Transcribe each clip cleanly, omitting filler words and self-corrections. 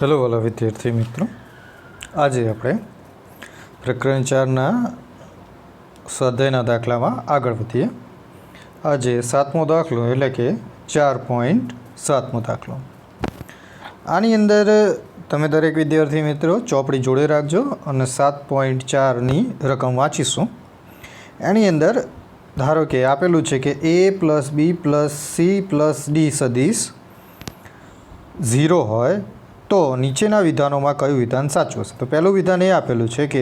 Hello वाला विद्यार्थी मित्रों, आज આપણે પ્રકરણ 4ના સ્વાધ્યાયના દાખલામાં આગળ વધીએ। આજે 7મો દાખલો એટલે કે 4.7મો દાખલો। આની અંદર તમે દરેક વિદ્યાર્થી મિત્રો ચોપડી જોડે રાખજો અને 7.4ની રકમ વાંચીશું। એની અંદર ધારો કે આપેલું છે કે a + b + c + d સદિશ 0 હોય तो नीचेना विधानों में क्यु विधान साचुं हशे। तो पहलू विधान ए आपेलू है कि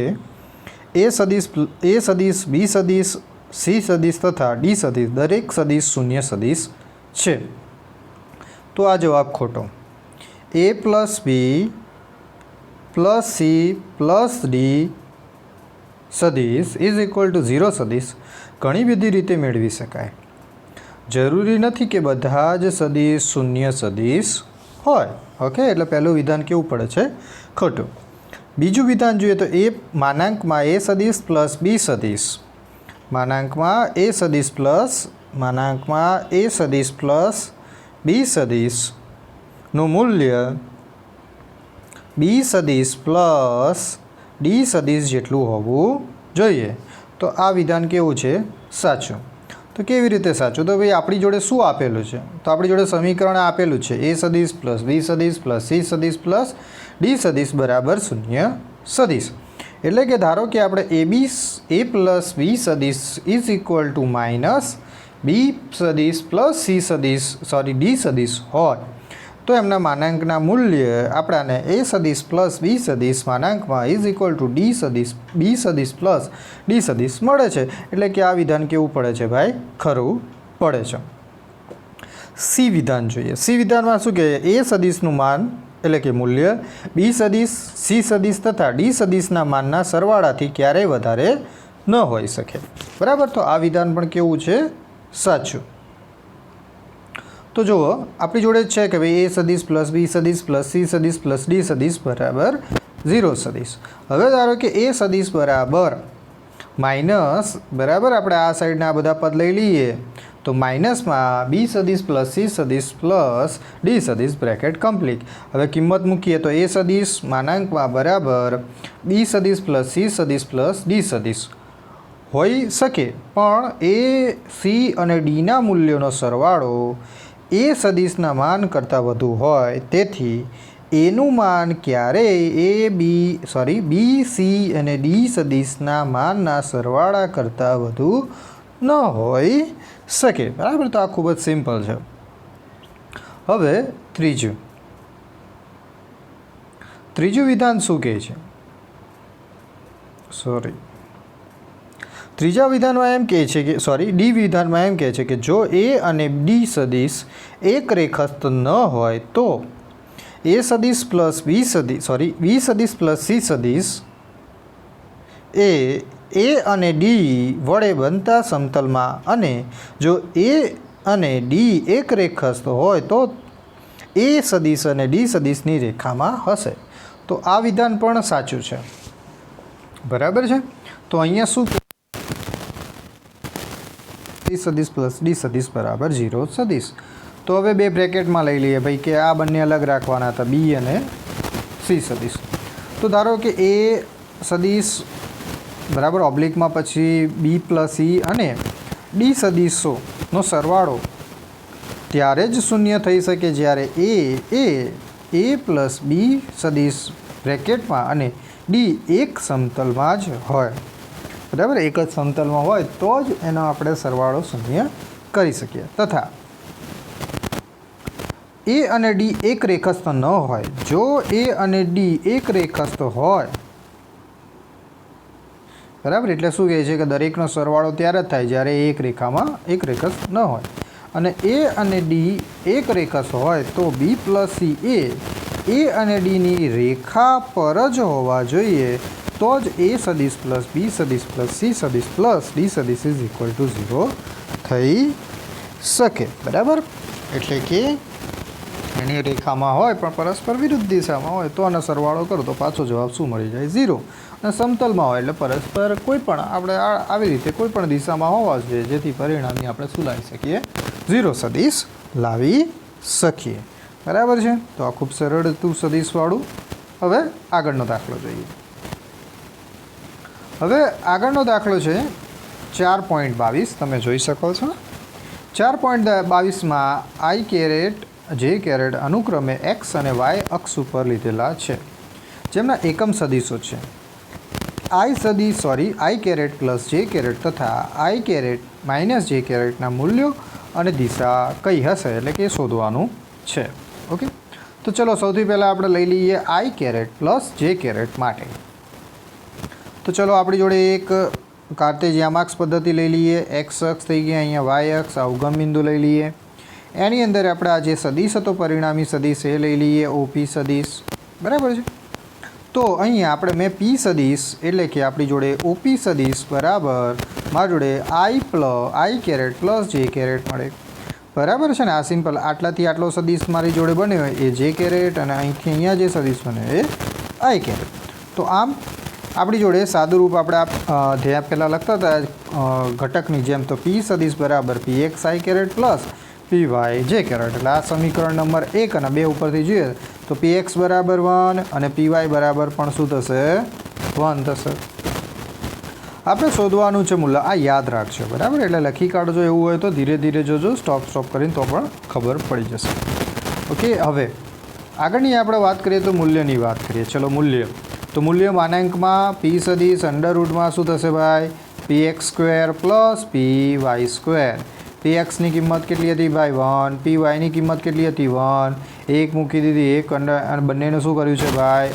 ए सदिश बी सदिश सी सदिश तथा डी सदिश दरेक सदिश शून्य सदिश है। तो आ जवाब खोटो। ए + बी + सी + डी सदिश = 0 सदिश घणी बधी रीते मेळवी शकाय। जरूरी नहीं कि बधा ज सदिश शून्य सदिश होय। ओके, એટલે પહેલું વિધાન કેવું પડે છે? ખોટું। બીજું વિધાન જોઈએ તો માનાંકમાં a સદિશ પ્લસ b સદિશ માનાંકમાં a સદિશ પ્લસ b સદિશનું મૂલ્ય b સદિશ પ્લસ d સદિશ જેટલું હોવું જોઈએ। તો આ વિધાન કેવું છે? સાચું। तो केवी रीते साचुं? तो भाई अपनी जोड़े शू आपेलू है? तो अपनी जोड़े समीकरण आपेलू है a सदिश प्लस b सदिश प्लस c सदिश प्लस d सदिश बराबर शून्य सदिश। एटले के धारो कि आपणे a प्लस b सदिश = माइनस b सदिश प्लस c सदिश d सदिश होय तो एमना मानांकना मूल्य आपणाने a सदिश प्लस b सदिश मानांकमां = d सदिश b सदिश प्लस d सदिश मळे छे। एटले कि आ विधान केवुं पड़े छे भाई? खरुं पड़े छे। सी विधान जोईए। सी विधानमां शुं कहे? a सदिशनुं मान एटले कि मूल्य b सदिश c सदिश तथा d सदिशना मानना सरवाळाथी क्यारेय वधारे न होई शके। बराबर। तो आ विधान पण केवुं छे? साचुं। तो जो अपनी जोड़े है कि भाई a सदिश प्लस b सदिश प्लस c सदिश प्लस d सदिश बराबर 0 सदिश। हवे धारो कि a सदिश बराबर माइनस बराबर अपने आ साइड आ बधा पद लई लीए तो माइनस में b सदिश प्लस c सदिश प्लस d सदिश ब्रेकेट कम्प्लीट। हवे किंमत मूकीए तो a सदिश मानांक में बराबर b सदिश प्लस c सदिश प्लस d सदिश होई सके पण a c अने d ना मूल्यों सरवाळो ए सदिशना मान करता वधु होय तेथी एनु मान क्यारेय बी सी अने डी सदिशना मानना सरवाळा करता वधु न होई शके। बराबर। तो आ खूब ज सिम्पल है। हवे त्रीजु विधान शुं कहे छे? त्रीजा विधान में एम कहे छे कि डी विधान में एम कहे छे कि जो ए अने डी सदिश एक रेखस्थ न होय तो ए सदिश प्लस बी सदिश प्लस सी सदिश ए अने डी वडे बनता समतल में अने जो ए अने डी एक रेखस्थ होय तो ए सदिश अने डी सदिशनी रेखा में हशे। तो आ विधान पण साचुं छे। बराबर है। तो अहींया शुं सदिश प्लस डी सदिश बराबर 0 सदिश। तो हवे बे ब्रेकेट में लई लीए भाई कि आ बने अलग राखवाना था बी अने सी सदिश। तो धारो कि ए सदिश बराबर ऑब्लिक में पछी बी प्लस ई अने डी सदिशों सरवाळो त्यारे ज शून्य थई शके ज्यारे ए प्लस बी सदिश ब्रेकेट में अने डी एक समतल में ज होय। बराबर। एक ज समतल में होय तो ज एनो आपणे सरवाळो शून्य करी सकीए। तथा ए अने डी एक रेखस्थ न होय। जो ए अने डी एक रेखस्थ होय बराबर एटले शुं कहे छे कि दरेकनो सरवाळो त्यारे ज थाय ज्यारे एक रेखस्थ न होय अने ए अने डी एक रेखस्थ होय तो बी प्लस सी ए अने डी नी रेखा पर ज होवा जोईए तो ज ए सदिश प्लस बी सदिश प्लस सी सदिश प्लस डी सदिश = 0 थई शके। बराबर। एटले कि एनी रेखा में होय पण परस्पर विरुद्ध दिशा में होय तो आनो सरवाळो करो तो पाछो जवाब शुं मळी जाय? 0। अने समतल में होय एटले परस्पर कोईपण आपणे आवी रीते कोईपण दिशा में होवा जोईए जेथी परिणामी आपणे शुं लावी सकीए? 0 सदिश लावी શકીએ। બરાબર છે. તો આ ખૂબ સરળ હતું સદિશવાળું. હવે આગળનો દાખલો જોઈએ. હવે આગળનો દાખલો છે 4.22. તમે જોઈ શકો છો 4.22માં આઈ કેરેટ જે કેરેટ અનુક્રમે એક્સ અને વાય અક્ષ ઉપર લીધેલા છે, જેમના એકમ સદિશો છે. આઈ કેરેટ પ્લસ જે કેરેટ તથા આઈ કેરેટ માઇનસ જે કેરેટના મૂલ્યો અને દિશા કઈ હશે, એટલે કે શોધવાનું છે. ઓકે, તો ચલો સૌથી પહેલાં આપણે લઈ લઈએ આઈ કેરેટ પ્લસ જે કેરેટ માટે. તો ચલો આપણી જોડે એક કાર્ટેશિયન પદ્ધતિ લઈ લઈએ. એક્સ અક્ષ થઈ ગયા, અહીંયા વાય અક્ષ, આ ઉગમ બિંદુ લઈ લઈએ. એની અંદર આપણે આ જે સદિશ હતો પરિણામી સદિશ એ લઈ લઈએ, ઓપી સદિશ. બરાબર છે. તો અહીંયા આપણે મેં પી સદિશ એટલે કે આપણી જોડે ઓપી સદિશ બરાબર મારી જોડે આઈ કેરેટ પ્લસ જે કેરેટ મળે. બરાબર છે ને. આ સિમ્પલ આટલાથી આટલો સદિશ મારી જોડે બન્યો એ જે કેરેટ અને અહીંથી અહીંયા જે સદિશ બને એ આઈ કેરેટ. તો આમ આપણી જોડે સાદું રૂપ આપણે ધ્યાન પહેલાં લખતા હતા ઘટકની જેમ. તો પી સદિશ બરાબર P X I caret plus P Y જે કેરેટ. એટલે આ સમીકરણ નંબર 1 અને 2 ઉપરથી જોઈએ તો પી એક્સ બરાબર 1 અને પી વાય બરાબર પણ શું થશે 1 થશે. આપણે શોધવાનું છે મૂલ્ય. આ યાદ રાખજો બરાબર. એટલે લખી કાઢજો. એવું હોય તો ધીરે ધીરે જોજો, સ્ટોપ કરીને તો પણ ખબર પડી જશે. ઓકે, હવે આગળની આપણે વાત કરીએ તો મૂલ્યની વાત કરીએ. ચલો મૂલ્ય. તો મૂલ્ય માનાંકમાં પી સદિશ અંડરરૂટમાં શું થશે ભાઈ P X square plus P Y square. P એક્સની કિંમત કેટલી હતી ભાઈ 1, પી વાયની કિંમત કેટલી હતી 1, 1 મૂકી દીધી 1 અંડર અને બંનેનું શું કર્યું છે ભાઈ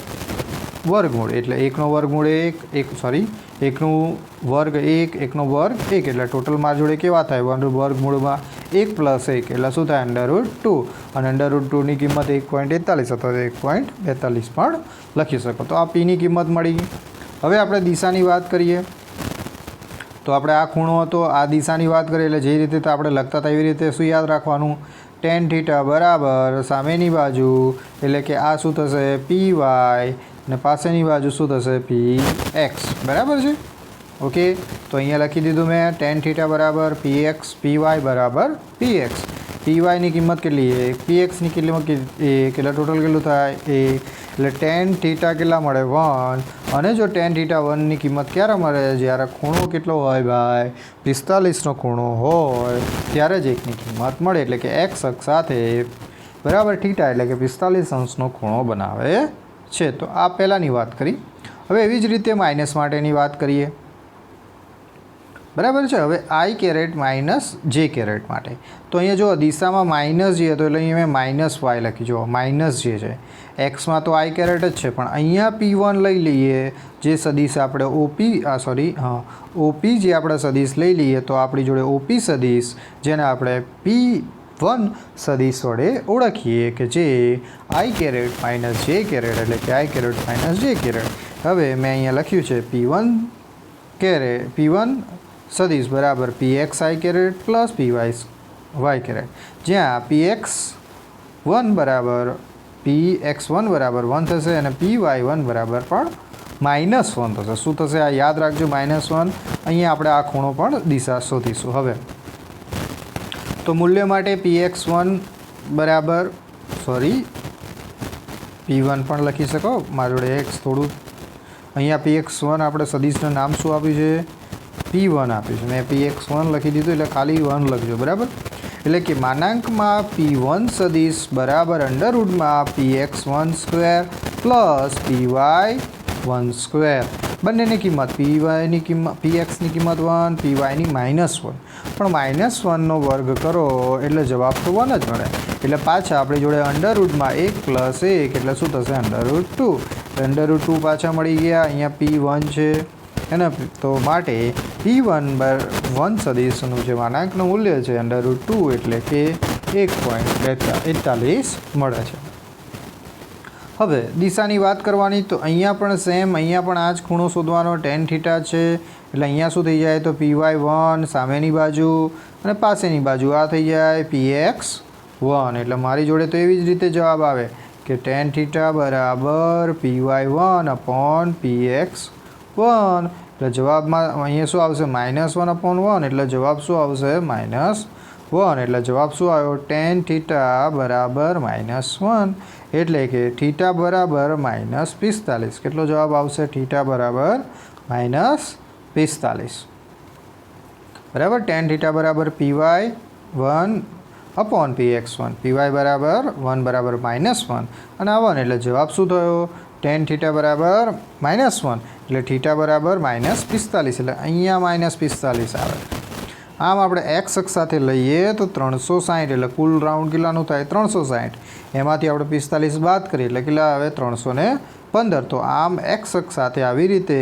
વર્ગમૂળ. એટલે 1નો વર્ગમૂળ 1નું વર્ગ 1, 1નો વર્ગ 1 એટલે ટોટલ માર જોડે કેવા થાય વર્ગમૂળમાં 1 પ્લસ 1 એટલે શું થાય √2 અને √2ની કિંમત 1.41 અથવા 1.42 પણ લખી શકો. તો આ પીની કિંમત મળી ગઈ. હવે આપણે દિશાની વાત કરીએ. તો આપણે આ ખૂણો હતો, આ દિશાની વાત કરીએ એટલે જે રીતે આપણે લખતા હતા એવી રીતે શું યાદ રાખવાનું tan θ બરાબર સામેની બાજુ એટલે કે આ શું થશે પી વાય અને પાસેની બાજુ શું થશે પી એક્સ. બરાબર છે. ઓકે, તો અહીંયા લખી દીધું મેં tan θ બરાબર પી એક્સ, પી વાય બરાબર પી એક્સ. પી વાયની કિંમત કેટલી 1, પી એક્સની કિંમત 1 એટલે ટોટલ કેટલું થાય 1 એટલે tan θ કેટલા મળે 1. અને જો tan θ 1ની કિંમત ક્યારે મળે જ્યારે ખૂણો કેટલો હોય ભાઈ 45નો ખૂણો હોય ત્યારે જ 1ની કિંમત મળે. એટલે કે એક્સ અક્ષ સાથે બરાબર θ એટલે કે 45 અંશનો ખૂણો બનાવે છે. તો આ પહેલાંની વાત કરી. હવે એવી જ રીતે માઇનસ માટેની વાત કરીએ. બરાબર છે. હવે આઈ કેરેટ માઇનસ જે કેરેટ માટે. તો અહીંયા જો દિશામાં માઇનસ જે હતો એટલે અહીંયા મેં માઇનસ વાય લખી. જો માઇનસ જે છે એક્સમાં તો આઈ કેરેટ જ છે, પણ અહીંયા P1 લઈ લઈએ જે સદિશ આપણે ઓપી જે આપણે સદિશ લઈ લઈએ તો આપણી જોડે ઓપી સદિશ જેને આપણે P1 સદિશ વડે ઓળખીએ કે જે I caret minus J caret એટલે કે I caret minus J caret. હવે મેં અહીંયા લખ્યું છે P1 સદિશ બરાબર P X I caret plus P Y caret, જ્યાં P1 બરાબર 1 થશે અને PY1 બરાબર પણ -1 થશે. શું થશે આ યાદ રાખજો -1. અહીંયા આપણે આ ખૂણો પણ દિશા શોધીશું. હવે તો મૂલ્ય માટે P1 બરાબર P1 પણ લખી શકો. મારી જોડે એક્સ થોડું અહીંયા P1 આપણે સદિશનું નામ શું આપ્યું છે P1 આપ્યું છે. મેં P1 લખી દીધું એટલે ખાલી 1 લખજો બરાબર. એટલે કે માનાંકમાં P1 સદિશ બરાબર અંડરરૂટમાં P1 square plus PY1 square. બંનેની કિંમત PYની કિંમત PXની કિંમત 1, PYની -1. પણ -1નો વર્ગ કરો એટલે જવાબ તો 1 જ મળે. એટલે પાછા આપણી જોડે અંડરરૂટમાં 1 + 1 એટલે શું થશે √2. √2 પાછા મળી ગયા. અહીંયા P1 છે એને તો માટે P1 સદિશનું જે માનાંકનું મૂલ્ય છે √2 એટલે કે 1.41 મળે છે. હવે દિશાની વાત કરવાની તો અહીંયા પણ સેમ, અહીંયા પણ આ જ ખૂણો શોધવાનો tan θ છે. એટલે અહીંયા શું થઈ જાય તો PY1 સામેની બાજુ અને પાસેની બાજુ આ થઈ જાય PX1. એટલે મારી જોડે તો એવી જ રીતે જવાબ આવે કે tan θ બરાબર PY1/PX1. એટલે જવાબમાં અહીંયા શું આવશે -1/1 એટલે જવાબ શું આવશે 1 એટલે જવાબ શું આવ્યો? tan થીટા બરાબર -1 એટલે કે થીટા બરાબર -45. કેટલો જવાબ આવશે? થીટા બરાબર -45. બરાબર. tan થીટા બરાબર py1/px1, py બરાબર 1 બરાબર -1 અને આ 1 એટલે જવાબ શું થયો? tan થીટા બરાબર -1 એટલે થીટા બરાબર -45 એટલે અહીંયા -45 આવે. આમ આપણે એક્સ અક્ષ સાથે લઈએ તો 360 એટલે કુલ રાઉન્ડ કેટલાનું થાય? 360. એમાંથી આપણે 45 બાદ કરીએ એટલે કેટલા આવે? 315. તો આમ એક્સ અક્ષ સાથે આવી રીતે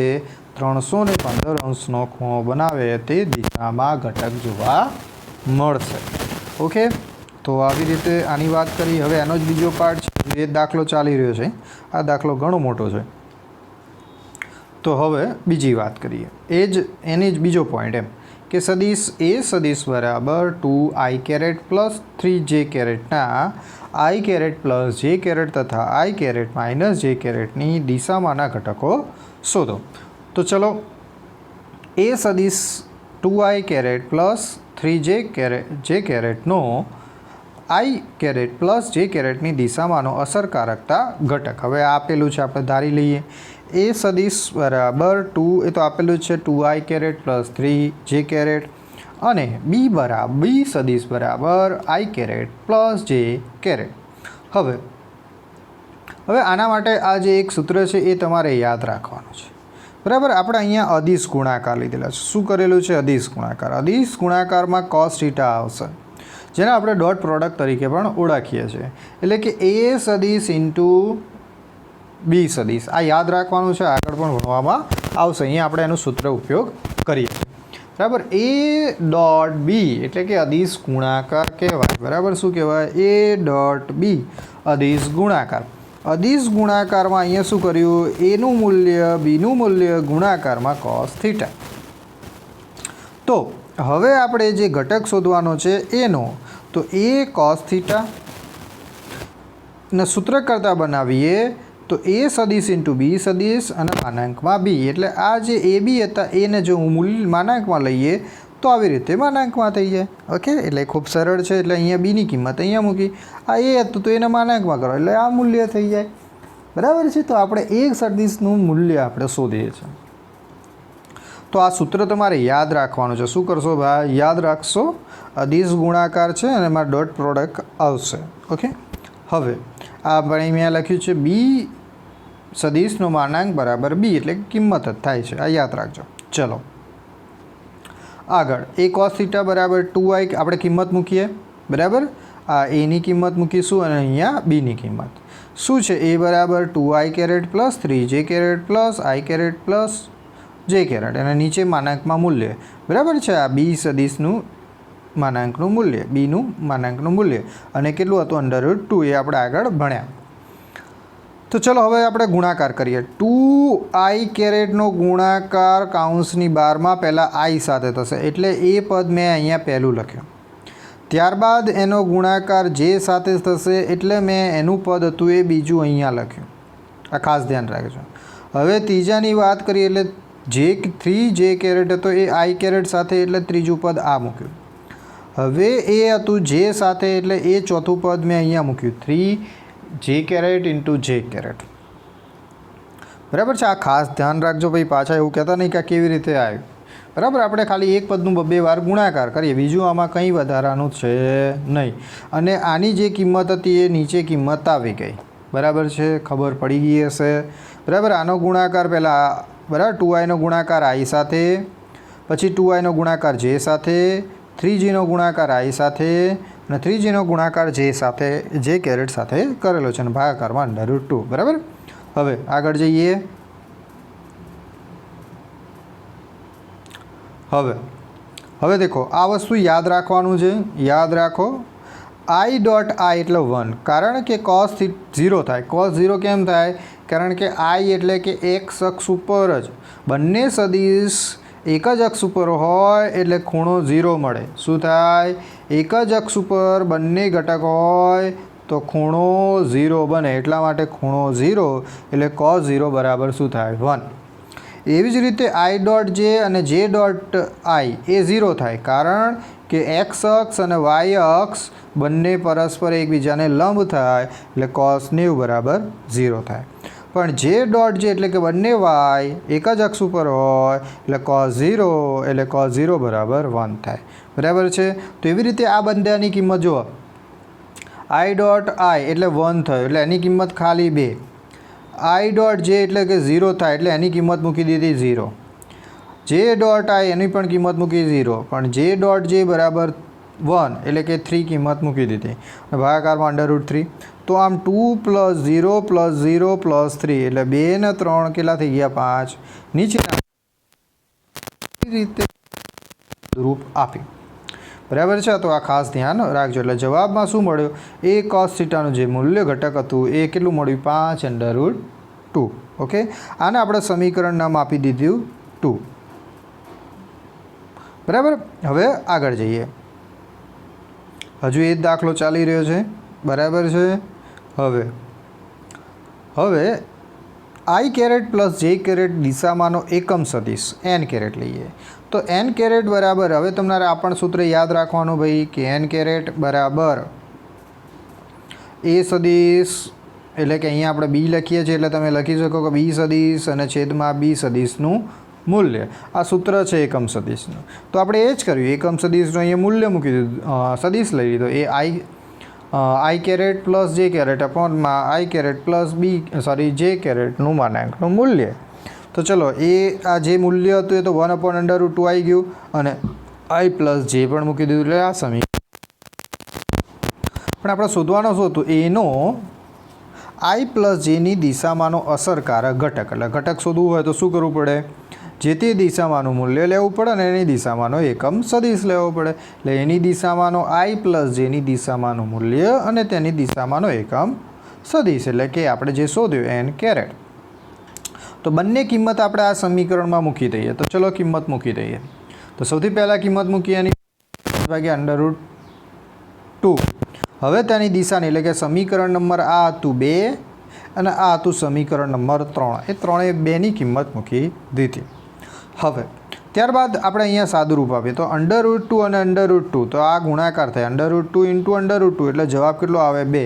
315 અંશનો ખૂણો બનાવે તે દિશામાં ઘટક જોવા મળશે. ઓકે, તો આવી રીતે આની વાત કરી. હવે એનો જ બીજો પાર્ટ છે, જે દાખલો ચાલી રહ્યો છે. આ દાખલો ઘણો મોટો છે, તો હવે બીજી વાત કરીએ. એની જ બીજો પોઈન્ટ એમ કે સદિશ એ સદિશ બરાબર 2i કેરેટ પ્લસ 3j કેરેટના i caret plus j caret તથા i કેરેટ માઇનસ j કેરેટની દિશામાંના ઘટકો શોધો. તો ચલો, એ સદિશ 2i કેરેટ પ્લસ 3j કેરેટનો i કેરેટ પ્લસ j કેરેટની દિશામાંનો અસરકારકતા ઘટક. હવે આપેલું છે, આપણે ધારી લઈએ. એ સદિશ બરાબર 2, એ તો આપેલું છે 2i caret plus 3j caret, અને બી સદિશ બરાબર i caret plus j caret. હવે આના માટે આ જે એક સૂત્ર છે એ તમારે યાદ રાખવાનું છે. બરાબર. આપણે અહીંયા અદિશ ગુણાકાર લીધેલા છે. શું કરેલું છે? અદિશ ગુણાકાર. અદિશ ગુણાકારમાં cos થીટા આવશે, જેને આપણે ડોટ પ્રોડક્ટ તરીકે પણ ઓળખીએ છીએ. એટલે કે એ સદિશ ઇન્ટુ બી સદિશ. આ યાદ રાખવાનું છે, આગળ પણ ભણવામાં આવશે. અહીંયા આપણે એનું સૂત્ર ઉપયોગ કરીએ છીએ. બરાબર. એ ડોટ બી એટલે કે અદિશ ગુણાકાર કહેવાય. બરાબર. શું કહેવાય? એ ડોટ બી અદિશ ગુણાકાર. અદિશ ગુણાકારમાં અહીંયા શું કર્યું? એનું મૂલ્ય બીનું મૂલ્ય ગુણાકારમાં cos થીટા. તો હવે આપણે જે ઘટક શોધવાનો છે એનો, તો એ cos થીટા ને સૂત્ર કરતાં બનાવીએ તો એ સદિશ ઇન્ટુ બી સદિશ અને માનાંકમાં બી. એટલે આ જે એ બી હતા એને જો હું મૂલ્ય માનાંકમાં લઈએ તો આવી રીતે માનાંકમાં થઈ જાય. ઓકે, એટલે ખૂબ સરળ છે. એટલે અહીંયા બીની કિંમત અહીંયા મૂકી, આ એ હતું તો એને માનાંકમાં કરો એટલે આ મૂલ્ય થઈ જાય. બરાબર છે. તો આપણે એક સદિશનું મૂલ્ય આપણે શોધીએ છીએ. તો આ સૂત્ર તમારે યાદ રાખવાનું છે. શું કરશો ભાઈ? યાદ રાખશો. અદિશ ગુણાકાર છે અને એમાં ડોટ પ્રોડક્ટ આવશે. ઓકે, હવે આ આપણે અહીંયા લખ્યું છે બી સદિશનો માનાંક બરાબર બી, એટલે કિંમત જ થાય છે. આ યાદ રાખજો. ચલો આગળ. એ cos થીટા બરાબર 2i આપણે કિંમત મૂકીએ. બરાબર. આ એની કિંમત મૂકીશું અને અહીંયા બીની કિંમત શું છે? એ બરાબર 2i caret plus 3j caret plus i caret plus j caret, અને નીચે માનાંકમાં મૂલ્ય. બરાબર છે. આ બી સદિશનું માનાંકનું મૂલ્ય, બીનું માનાંકનું મૂલ્ય, અને કેટલું હતું? √2. એ આપણે આગળ ભણ્યા. તો ચલો હવે આપણે ગુણાકાર કરીએ. 2i કેરેટનો ગુણાકાર કાઉન્સની બારમાં પહેલાં i સાથે થશે, એટલે એ પદ મેં અહીંયા પહેલું લખ્યું. ત્યારબાદ એનો ગુણાકાર j સાથે થશે, એટલે મેં એનું પદ હતું એ બીજું અહીંયા લખ્યું. આ ખાસ ધ્યાન રાખજો. હવે ત્રીજાની વાત કરીએ એટલે 3j કેરેટ હતો એ i કેરેટ સાથે, એટલે ત્રીજું પદ આ મૂક્યું. હવે એ હતું j સાથે, એટલે એ ચોથું પદ મેં અહીંયા મૂક્યું 3j caret into j caret. બરાબર છે. આ ખાસ ધ્યાન રાખજો ભાઈ, પાછા એવું કહેતા નહીં કે કેવી રીતે આવ્યું. બરાબર. આપણે ખાલી એક પદનું 2 વાર ગુણાકાર કરીએ, બીજું આમાં કંઈ વધારાનું છે નહીં. અને આની જે કિંમત હતી એ નીચે કિંમત આવી ગઈ. બરાબર છે. ખબર પડી ગઈ હશે. બરાબર. આનો ગુણાકાર પહેલાં, બરાબર, 2iનો ગુણાકાર i સાથે, પછી 2iનો ગુણાકાર j સાથે, 3gનો ગુણાકાર i સાથે, અને 3gનો ગુણાકાર j સાથે, j કેરેટ સાથે કરેલો છે, અને ભાગાકારમાં √2. બરાબર. હવે આગળ જઈએ. હવે દેખો, આ વસ્તુ યાદ રાખવાનું છે. યાદ રાખો. i ડોટ i એટલે 1, કારણ કે cos 0 થાય. cos 0 કેમ થાય? કારણ કે i એટલે કે x અક્ષ ઉપર જ બંને સદિશ એક જ અક્ષ ઉપર હોય એટલે ખૂણો 0 મળે. શું થાય? એક જ અક્ષ ઉપર બંને ઘટક હોય તો ખૂણો 0 બને, એટલા માટે ખૂણો 0 એટલે cos 0 બરાબર શું થાય? 1. એવી જ રીતે i ડોટ j અને j ડોટ i એ 0 થાય, કારણ કે એક્સ અક્ષ અને વાય અક્ષ બંને પરસ્પર એકબીજાને લંબ થાય એટલે cos 90 બરાબર 0 થાય. પણ જે ડોટ જે એટલે કે બંને વાય એક જ અક્ષ ઉપર હોય એટલે cos 0 એટલે cos 0 બરાબર 1 થાય. બરાબર છે. તો એવી રીતે આ બંનેની કિંમત જુઓ, આઈ ડોટ આઈ એટલે 1 થયો એટલે એની કિંમત ખાલી 2. આઈ ડોટ જે એટલે કે 0 થાય એટલે એની કિંમત મૂકી દીધી 0. જે ડોટ આઈ એની પણ કિંમત મૂકી 0. પણ જે ડોટ જે બરાબર 1 એટલે કે 3 કિંમત મૂકી દીધી. ભાગાકારમાં √3. તો આમ 2 + 0 + 0 + 3 એટલે 2 ને 3 કેટલા થઈ ગયા 5. નીચેના રીતે રૂપ આપ્યું. બરાબર છે. તો આ ખાસ ધ્યાન રાખજો. એટલે જવાબમાં શું મળ્યું, એ cos થીટાનું જે મૂલ્ય ઘટક હતું એ કેટલું મળ્યું 5 √2. ઓકે, આને આપણે સમીકરણ નામ આપી દીધું 2. બરાબર. હવે આગળ જઈએ. હજુ એ જ દાખલો ચાલી રહ્યો છે. બરાબર છે. હવે આઈ કેરેટ પ્લસ જે કેરેટ દિશામાંનો એકમ સદિશ એન કેરેટ લઈએ. તો એન કેરેટ બરાબર, હવે તમારે આ પણ સૂત્ર યાદ રાખવાનું ભાઈ કે એન કેરેટ બરાબર એ સદિશ એટલે કે અહીંયા આપણે બી લખીએ છીએ એટલે તમે લખી શકો કે બી સદિશ અને છેદમાં બી સદિશનું મૂલ્ય. આ સૂત્ર છે એકમ સદિશનું. તો આપણે એ જ કર્યું, એકમ સદિશનું અહીંયા મૂલ્ય મૂકી દીધું, સદિશ લઈ લીધો. એ આઈ કેરેટ પ્લસ જે કેરેટ અપોનમાં આઈ કેરેટ પ્લસ જે કેરેટનું માનાંકનું મૂલ્ય. તો ચલો એ આ જે મૂલ્ય હતું એ તો 1/√2 આવી ગયું અને આઈ પ્લસ જે પણ મૂકી દીધું એટલે આ સમીકરણ. પણ આપણે શોધવાનું શું હતું, એનો આઈ પ્લસ જેની દિશામાંનો અસરકારક ઘટક. એટલે ઘટક શોધવું હોય તો શું કરવું પડે, જે તે દિશામાંનું મૂલ્ય લેવું પડે અને એની દિશામાંનો એકમ સદિશ લેવો પડે. એટલે એની દિશામાંનો આઈ પ્લસ જેની દિશામાંનું મૂલ્ય અને તેની દિશામાંનો એકમ સદિશ એટલે કે આપણે જે શોધ્યું એન કેરેટ. તો બંને કિંમત આપણે આ સમીકરણમાં મૂકી દઈએ. તો ચલો કિંમત મૂકી દઈએ. તો સૌથી પહેલાં કિંમત મૂકી એની √2. હવે તેની દિશાની એટલે કે સમીકરણ નંબર આ હતું 2 અને આ હતું સમીકરણ નંબર 3. એ ત્રણેય બેની કિંમત મૂકી દીધી. હવે ત્યારબાદ આપણે અહીંયા સાદુરૂપ આપીએ તો √2 અને √2 તો આ ગુણાકાર થાય √2 × √2 એટલે જવાબ કેટલો આવે 2.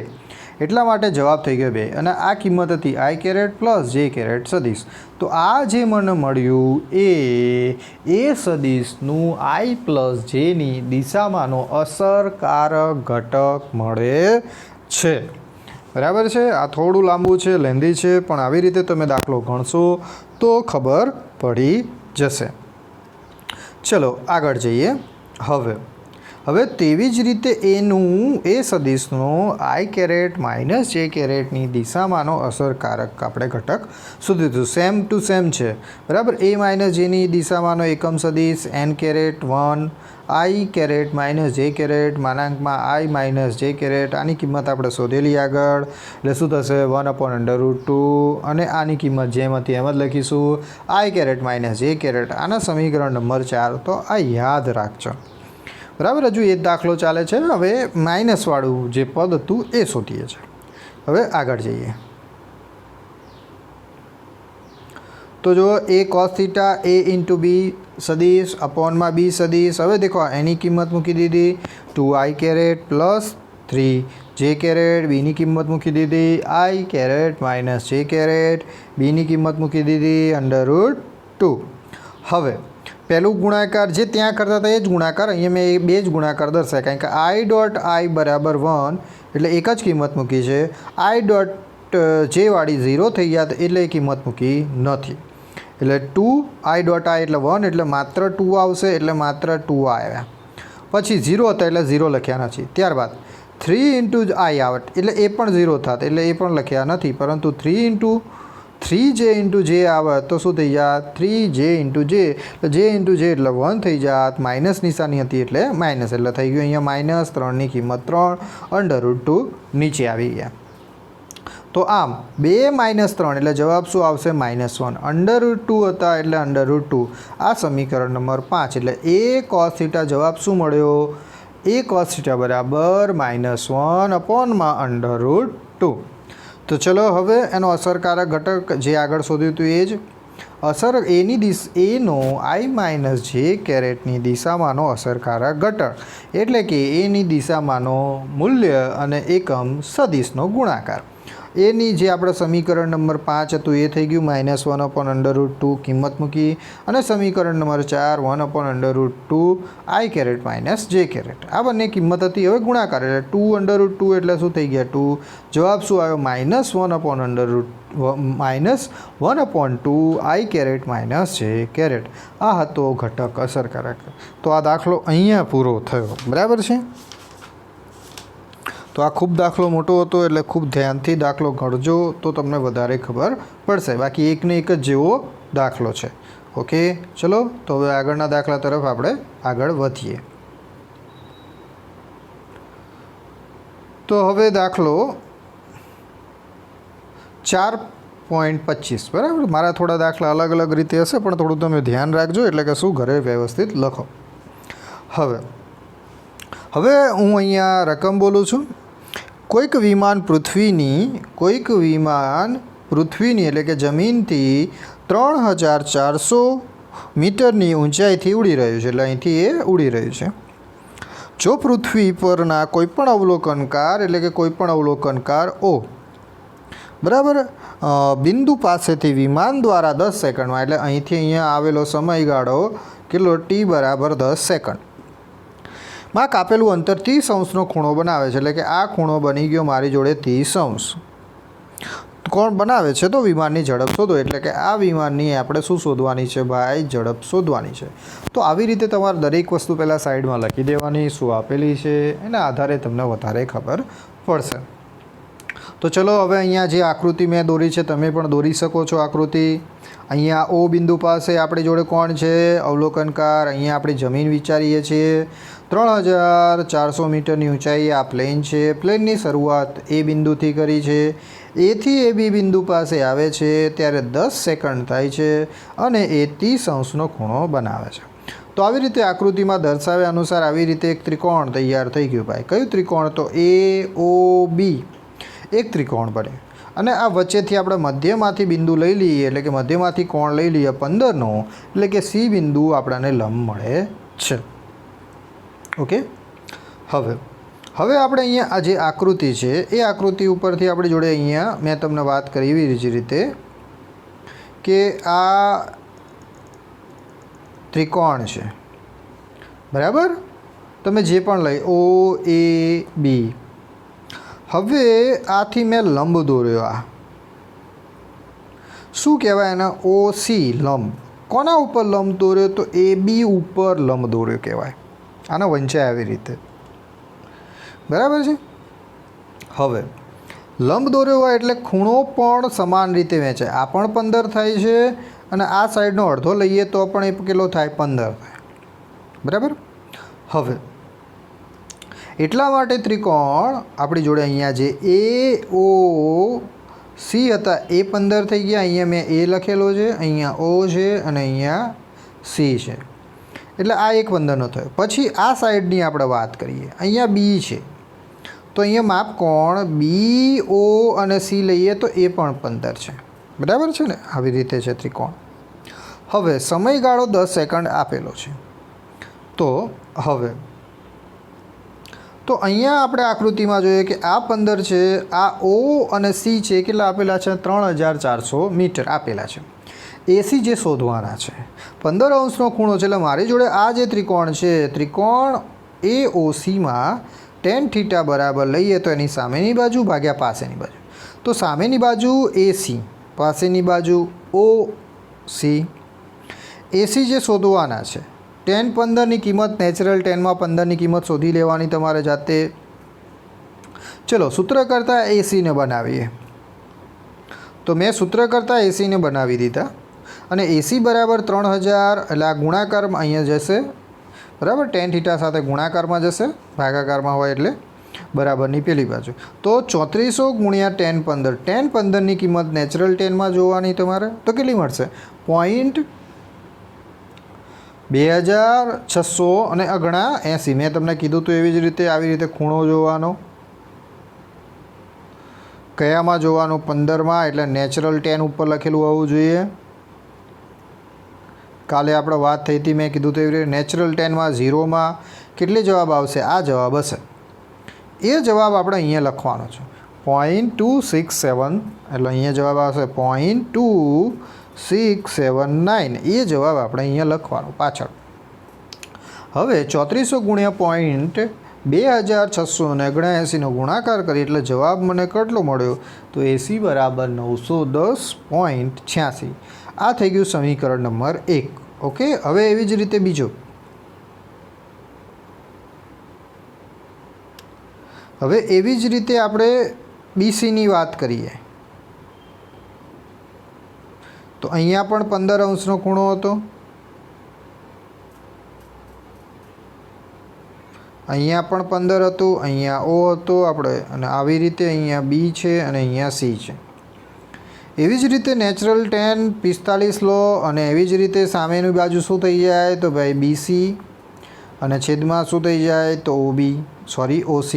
એટલા માટે જવાબ થઈ ગયો 2 અને આ કિંમત હતી આઈ કેરેટ પ્લસ જે કેરેટ સદિશ. તો આ જે મને મળ્યું એ સદિશનું આઈ પ્લસ જેની દિશામાંનો અસરકારક ઘટક મળે છે. બરાબર છે. આ થોડું લાંબુ છે, લેન્ધી છે, પણ આવી રીતે તમે દાખલો ગણશો તો ખબર પડી જશે. ચલો આગળ જઈએ. હવે તેવી જ રીતે એ સદિશનો આઈ કેરેટ માઇનસ જે કેરેટની દિશામાંનો અસરકારક આપણે ઘટક શોધી દીધું. સેમ ટુ સેમ છે. બરાબર. એ માઇનસ જેની દિશામાંનો એકમ સદિશ એન કેરેટ 1 આઈ કેરેટ માઇનસ જે કેરેટ માનાંકમાં આઈ માઇનસ જે કેરેટ. આની કિંમત આપણે શોધેલી આગળ એટલે શું થશે 1/√2 અને આની કિંમત જેમ હતી એમ જ લખીશું આઈ કેરેટ માઇનસ જે કેરેટ. આના સમીકરણ નંબર 4. તો આ યાદ રાખજો. બરાબર. હજુ એ જ દાખલો ચાલે છે. હવે માઇનસવાળું જે પદ હતું એ શોધીએ છીએ. હવે આગળ જઈએ. તો જો એ cos થીટા એ × બી સદિશ અપોનમાં બી સદિશ. હવે દેખો એની કિંમત મૂકી દીધી 2i કેરેટ પ્લસ 3 જે કેરેટ. બીની કિંમત મૂકી દીધી આઈ કેરેટ માઇનસ જે કેરેટ. બીની કિંમત મૂકી દીધી √2. હવે પહેલું ગુણાકાર જે ત્યાં કરતા હતા એ જ ગુણાકાર અહીંયા મેં બે જ ગુણાકાર દર્શાવ્યા કારણ કે આઈ ડોટ આઈ બરાબર 1 એટલે એક જ કિંમત મૂકી છે. આઈ ડોટ જે વાળી 0 થઈ ગયા એટલે એ કિંમત મૂકી નથી. એટલે 2 આઈ ડોટ આઈ એટલે 1 એટલે માત્ર 2 આવશે એટલે માત્ર 2 આવ્યા. પછી 0 હતા એટલે 0 લખ્યા નથી. ત્યારબાદ 3 × આઈ આવે એટલે એ પણ 0 થાત એટલે એ પણ લખ્યા નથી. પરંતુ 3j × જે આવે તો શું થઈ જાત 3j × જે એટલે j × જે એટલે 1 થઈ જાત. માઇનસ નિશાની હતી એટલે માઇનસ એટલે થઈ ગયું અહીંયા -3ની કિંમત 3 √2 નીચે આવી ગયા. તો આમ 2 - 3 એટલે જવાબ શું આવશે -1. √2 હતા એટલે √2. આ સમીકરણ નંબર 5 એટલે એ cos થીટા જવાબ શું મળ્યો એ cos થીટા બરાબર -1/√2. તો ચલો હવે એનો અસરકારક ઘટક જે આગળ શોધ્યું હતું એ જ એનો આઈ માઇનસ જે કેરેટની દિશામાંનો અસરકારક ઘટક એટલે કે એની દિશામાંનો મૂલ્ય અને એકમ સદિશનો ગુણાકાર. એની જે આપણે સમીકરણ નંબર 5 હતું એ થઈ ગયું -1/√2 કિંમત મૂકી, અને સમીકરણ નંબર 4 1/√2 આઈ કેરેટ માઇનસ જે કેરેટ, આ બંને કિંમત હતી. હવે ગુણાકાર એટલે 2/√2 એટલે શું થઈ ગયા 2. જવાબ શું આવ્યો -1/2 આઈ કેરેટ માઇનસ જે કેરેટ. આ હતો ઘટક અસરકારક. તો આ દાખલો અહીંયા પૂરો થયો. બરાબર છે. તો આ ખૂબ દાખલો મોટો હતો એટલે ખૂબ ધ્યાનથી દાખલો ગણજો તો તમને વધારે ખબર પડશે. બાકી એકને એક જ જેવો દાખલો છે. ઓકે, ચલો તો હવે આગળના દાખલા તરફ આપણે આગળ વધીએ. તો હવે દાખલો 4.25. બરાબર, મારા થોડા દાખલા અલગ અલગ રીતે હશે પણ થોડું તમે ધ્યાન રાખજો એટલે કે શું ઘરે વ્યવસ્થિત લખો. હવે હું અહીંયા રકમ બોલું છું. કોઈક વિમાન પૃથ્વીની એટલે કે જમીનથી 3400 મીટરની ઊંચાઈથી ઉડી રહ્યું છે. એટલે અહીંથી એ ઉડી રહ્યું છે. જો પૃથ્વી પરના કોઈપણ અવલોકનકાર ઓ બરાબર બિંદુ પાસેથી વિમાન દ્વારા 10 સેકન્ડમાં, એટલે અહીંથી અહીંયા આવેલો સમયગાળો કેટલો t બરાબર 10 સેકન્ડ માં કાપેલું અંતર 30° ખૂણો બનાવે છે. એટલે કે આ ખૂણો બની ગયો મારી જોડે 30°. કોણ બનાવે છે? તો વિમાનની ઝડપ શોધો. એટલે કે આ વિમાનની આપણે શું શોધવાની છે ભાઈ? ઝડપ શોધવાની છે. તો આવી રીતે તમારે દરેક વસ્તુ પહેલાં સાઈડમાં લખી દેવાની, શું આપેલી છે એના આધારે તમને વધારે ખબર પડશે. તો ચલો હવે અહીંયા જે આકૃતિ મેં દોરી છે તમે પણ દોરી શકો છો આકૃતિ. અહીંયા ઓ બિંદુ પાસે આપણી જોડે કોણ છે? અવલોકનકાર. અહીંયા આપણી જમીન વિચારીએ છીએ. 3400 મીટરની ઊંચાઈ આ પ્લેન છે. પ્લેનની શરૂઆત એ બિંદુથી કરી છે. એથી એ બી બિંદુ પાસે આવે છે ત્યારે 10 સેકન્ડ થાય છે અને એ 30° ખૂણો બનાવે છે. તો આવી રીતે આકૃતિમાં દર્શાવ્યા અનુસાર આવી રીતે એક ત્રિકોણ તૈયાર થઈ ગયું ભાઈ. કયું ત્રિકોણ? તો AOB એક ત્રિકોણ બને. અને આ વચ્ચેથી આપણે મધ્યમાંથી બિંદુ લઈ લઈએ એટલે કે મધ્યમાંથી કોણ લઈ લઈએ 15નો, એટલે કે સી બિંદુ આપણને લંબ મળે છે. ઓકે, હવે આપણે અહીંયા આ જે આકૃતિ છે એ આકૃતિ ઉપરથી આપણી જોડે અહીંયા મેં તમને વાત કરી એવી જ રીતે કે આ ત્રિકોણ છે. બરાબર, તમે જે પણ લઈ OAB. હવે આથી મેં લંબ દોર્યો. આ શું કહેવાય? એના OC લંબ. કોના ઉપર લંબ દોર્યો? તો AB ઉપર લંબ દોર્યો કહેવાય. આનો વંચાય આવી રીતે. બરાબર છે. હવે લંબ દોર્યો હોય એટલે ખૂણો પણ સમાન રીતે વહેંચાય. આ પણ 15 થાય છે અને આ સાઈડનો અડધો લઈએ તો પણ એ કેટલો થાય? 15 થાય. બરાબર. હવે એટલા માટે ત્રિકોણ આપણી જોડે અહીંયા જે AOC હતા એ 15 થઈ ગયા. અહીંયા મેં A લખેલો છે, અહીંયા O છે અને અહીંયા C છે. એટલે આ એક 15નો થયો. પછી આ સાઈડની આપણે વાત કરીએ. અહીંયા B છે તો અહીંયા માપ કોણ BO અને C લઈએ તો એ પણ 15 છે. બરાબર છે ને? આવી રીતે છે ત્રિકોણ. હવે સમયગાળો 10 સેકન્ડ આપેલો છે. તો હવે તો અહીંયા આપણે આકૃતિમાં જોઈએ કે આ 15 છે, આ O અને C છે કેટલા આપેલા છે? 3400 મીટર આપેલા છે. AC જે શોધવાના છે 15° ખૂણો છે. એટલે મારી જોડે આ જે ત્રિકોણ છે ત્રિકોણ AOCમાં tan θ બરાબર લઈએ તો એની સામેની બાજુ ભાગ્યા પાસેની બાજુ. તો સામેની બાજુ AC, પાસેની બાજુ OC. AC જે શોધવાના છે tan 15ની કિંમત નેચરલ ટેનમાં 15ની કિંમત શોધી લેવાની તમારે જાતે. ચલો સૂત્ર કરતાં ACને બનાવીએ. તો મેં સૂત્ર કરતાં ACને બનાવી દીધા અને AC બરાબર 3000 એટલે આ ગુણાકારમાં અહીંયા જશે. બરાબર, tan θ સાથે ગુણાકારમાં જશે, ભાગાકારમાં હોય એટલે બરાબરની પેલી બાજુ. તો 3400 ગુણ્યા tan 15. tan 15ની કિંમત નેચરલ ટેનમાં જોવાની તમારે તો કેટલી મળશે? 0.2600 અને અગણા 80. મેં તમને કીધું તો એવી જ રીતે આવી રીતે ખૂણો જોવાનો. કયામાં જોવાનું? 15માં. એટલે નેચરલ ટેન ઉપર લખેલું હોવું જોઈએ. કાલે આપણે વાત થઈ હતી, મેં કીધું તો એવી રીતે નેચરલ 10માં 0માં કેટલી જવાબ આવશે? આ જવાબ હશે. એ જવાબ આપણે અહીંયા લખવાનો છે 0.267, એટલે અહીંયા જવાબ આવશે 0.2679. એ જવાબ આપણે અહીંયા લખવાનો પાછળ. હવે 3400 ગુણ્યા 0.2679નો ગુણાકાર કરી એટલે જવાબ મને કેટલો મળ્યો? તો AC બરાબર 910.86. આ થઈ ગયું સમીકરણ નંબર 1. ઓકે. હવે એવી જ રીતે બીજો. હવે એવી જ રીતે આપણે BCની વાત કરીએ તો અહીંયા પણ 15° ખૂણો હતો, અહીંયા પણ 15 હતું, અહીંયા O હતો આપણે, અને આવી રીતે અહીંયા B છે અને અહીંયા C છે. એવી જ રીતે નેચરલ 10 45 લો અને એવી જ રીતે સામેની બાજુ શું થઈ જાય? તો ભાઈ BC અને છેદમાં શું થઈ જાય? તો OC.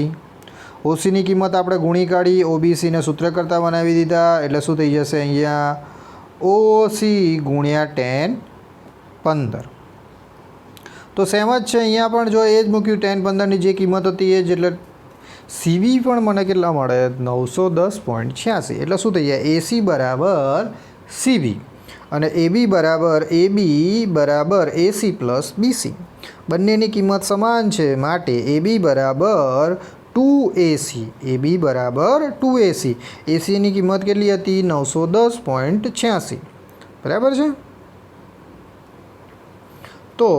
OCની કિંમત આપણે ગુણી કાઢી, OBCને સૂત્ર કરતાં બનાવી દીધા, એટલે શું થઈ જશે અહીંયા? OC ગુણ્યા 10 15. તો સેમ જ છે અહીંયા પણ, જો એ જ મૂક્યું 10 15ની જે કિંમત હતી એ જ, એટલે CB પણ મને કેટલા મળે? 910.86. એટલે શું થઈ જાય? AC બરાબર CB અને AB બરાબર AC પ્લસ BC. બંનેની કિંમત સમાન છે, માટે AB બરાબર 2AC. AB બરાબર 2AC. ACની કિંમત કેટલી હતી? 910.86. બરાબર છે. તો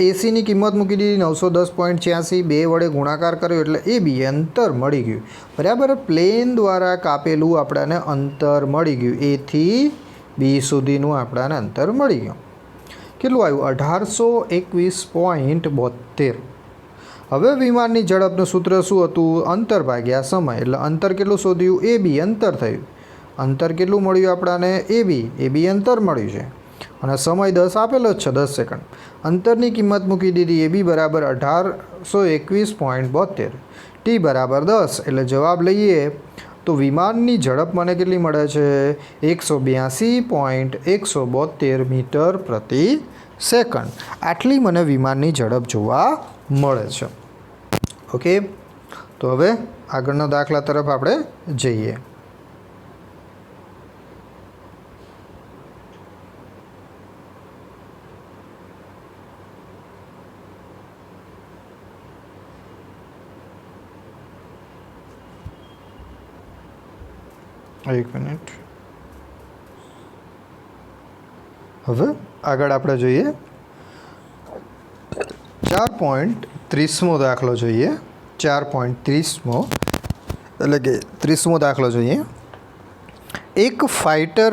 ACની કિંમત મૂકી દીધી 910.86, 2 વડે ગુણાકાર કર્યો એટલે AB અંતર મળી ગયું. બરાબર. પ્લેન દ્વારા કાપેલું આપણને અંતર મળી ગયું. A થી B સુધીનું આપણને અંતર મળી ગયું. કેટલું આવ્યું? 1821.72. હવે વિમાનની ઝડપનું સૂત્ર શું હતું? અંતર ભાગ્યા સમય. એટલે અંતર કેટલું શોધ્યું? AB અંતર થયું. અંતર કેટલું મળ્યું આપણને? AB અંતર મળ્યું છે અને સમય 10 આપેલો જ છે, 10 સેકન્ડ. અંતરની કિંમત મૂકી દીધી. AB બરાબર 1821.72, T બરાબર 10. એટલે જવાબ લઈએ તો વિમાનની ઝડપ મને કેટલી મળે છે? 182.172 મીટર પ્રતિ સેકન્ડ. આટલી મને વિમાનની ઝડપ જોવા મળે છે. ઓકે. તો હવે આગળના દાખલા તરફ આપણે જઈએ. એક મિનિટ. હવે આગળ આપણે જોઈએ 4.30મો દાખલો જોઈએ. 4.30મો એટલે કે 30મો દાખલો જોઈએ. એક ફાઇટર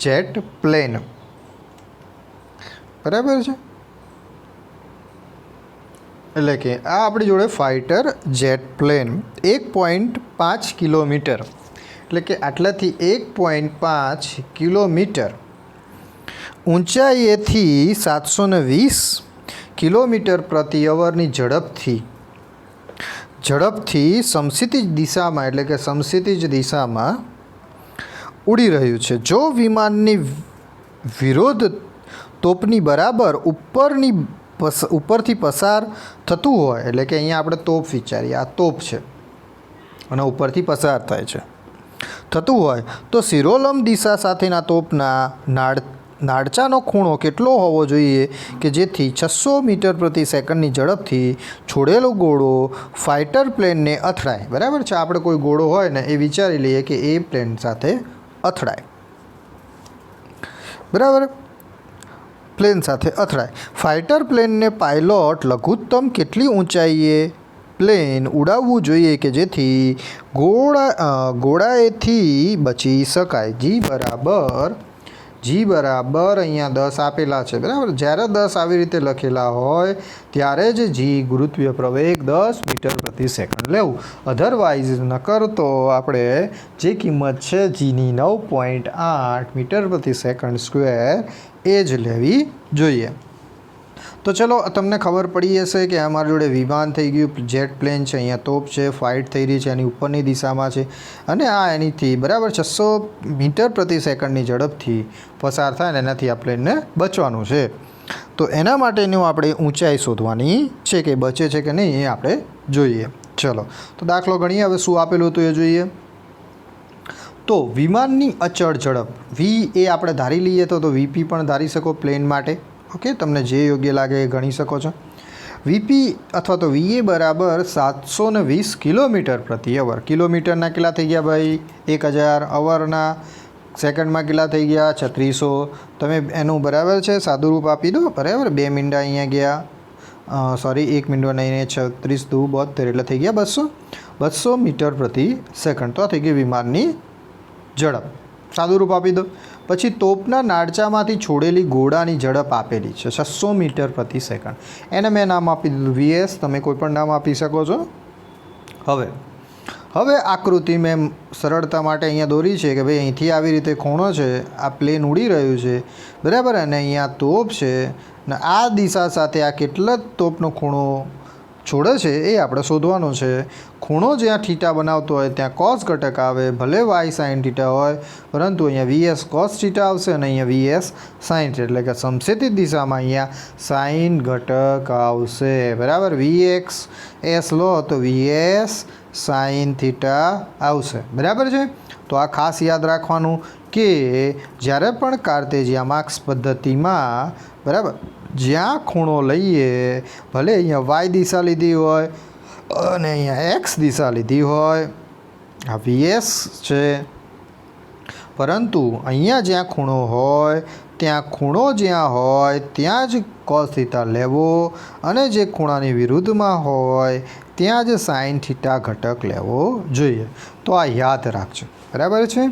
જેટ પ્લેન બરાબર છે. એટલે કે આ આપણી જોડે ફાઇટર જેટ પ્લેન 1.5 કિલોમીટર, એટલે કે આટલાથી 1.5 કિલોમીટર ઊંચાઈએથી 720 કિલોમીટર પ્રતિ અવરની ઝડપથી સમક્ષિતિજ દિશામાં, એટલે કે સમક્ષિતિજ દિશામાં ઉડી રહ્યું છે. જો વિમાનની વિરોધ તોપની બરાબર ઉપરથી પસાર થતું હોય, એટલે કે અહીંયા આપણે તોપ વિચારીએ, આ તોપ છે અને ઉપરથી પસાર થાય છે, થતું હોય તો શિરોલંબ દિશા સાથેના તોપના નાળચાનો ખૂણો કેટલો હોવો જોઈએ કે જેથી 600 મીટર પ્રતિ સેકન્ડની ઝડપથી છોડેલો ગોળો ફાઇટર પ્લેનને અથડાય. બરાબર છે. આપણે કોઈ ગોળો હોય ને એ વિચારી લઈએ કે એ પ્લેન સાથે અથડાય. બરાબર. પ્લેન સાથે અથડાય. ફાઇટર પ્લેનને પાયલોટ લઘુત્તમ કેટલી ઊંચાઈએ પ્લેન ઉડાવવું જોઈએ કે જેથી ગોળાએથી બચી શકાય? જી બરાબર અહીંયા 10 આપેલા છે. બરાબર. જ્યારે 10 આવી રીતે લખેલા હોય ત્યારે જ જી ગુરુત્વીય પ્રવેગ 10 મીટર પ્રતિ સેકન્ડ લેવું. અધરવાઇઝ નકર તો આપણે જે કિંમત છે જીની 9.8 મીટર પ્રતિ સેકન્ડ સ્ક્વેર એ જ લેવી જોઈએ. તો ચલો તમને ખબર પડી હશે કે અમારી જોડે વિમાન થઈ ગયું, જેટ પ્લેન છે, અહીંયા તોપ છે, ફાઇટ થઈ રહી છે એની ઉપરની દિશામાં છે, અને આ એનીથી બરાબર 600 મીટર પ્રતિ સેકન્ડની ઝડપથી પસાર થાય ને એનાથી આ પ્લેનને બચવાનું છે. તો એના માટેનું આપણે ઊંચાઈ શોધવાની છે કે બચે છે કે નહીં એ આપણે જોઈએ. ચલો તો દાખલો ગણીએ. હવે શું આપેલું હતું એ જોઈએ. તો વિમાનની અચળ ઝડપ વી એ આપણે ધારી લઈએ તો વીપી પણ ધારી શકો પ્લેન માટે. ઓકે, તમને જે યોગ્ય લાગે એ ગણી શકો છો. વીપી અથવા તો વીએ બરાબર 720 કિલોમીટર પ્રતિ અવર. કિલોમીટરના કેટલા થઈ ગયા ભાઈ? 1000. અવરના સેકન્ડમાં કેટલા થઈ ગયા? 3600. તમે એનું બરાબર છે સાદું રૂપ આપી દો. બરાબર, 2 મીંડા અહીંયા ગયા, સોરી 1 મીંડો નહીં, 36 દુ 72 એટલે થઈ ગયા 200 મીટર પ્રતિ સેકન્ડ. તો આ થઈ ગઈ વિમાનની ઝડપ. સાદું રૂપ આપી દો. પછી તોપના નાળચામાંથી છોડેલી ગોળાની ઝડપ આપેલી છે 600 મીટર પ્રતિ સેકન્ડ. એને મેં નામ આપી દીધું વીએસ. તમે કોઈ પણ નામ આપી શકો છો. હવે આકૃતિ મેં સરળતા માટે અહીંયા દોરી છે કે ભાઈ અહીંથી આવી રીતે ખૂણો છે, આ પ્લેન ઉડી રહ્યું છે બરાબર, અને અહીંયા તોપ છે, ને આ દિશા સાથે આ કેટલા તોપનો ખૂણો છોડે છે એ આપણે શોધવાનું છે. ખૂણો જ્યાં થીટા બનાવતો હોય ત્યાં કોસ ઘટક આવે, ભલે વાય સાઇન થીટા હોય, પરંતુ અહીંયા વીએસ કોસ થીટા આવશે અને અહીંયા વીએસ સાઇન થીટા, એટલે કે સમક્ષિતિજ દિશામાં અહીંયા સાઇન ઘટક આવશે બરાબર. વીએક્સ એસ લો તો વીએસ સાઇન થીટા આવશે બરાબર છે. તો આ ખાસ યાદ રાખવાનું કે જ્યારે પણ કાર્ટેશિયન માર્ક્સ પદ્ધતિમાં બરાબર જ્યાં ખૂણો લઈએ, ભલે અહીંયા વાય દિશા લીધી હોય અને અહીંયા એક્સ દિશા લીધી હોય, આ વીએસ છે, પરંતુ અહીંયા જ્યાં ખૂણો હોય ત્યાં ખૂણો જ્યાં હોય ત્યાં જ કોસ થીટા લેવો, અને જે ખૂણાની વિરુદ્ધમાં હોય ત્યાં જ સાઇન થીટા ઘટક લેવો જોઈએ. તો આ યાદ રાખજો બરાબર છે.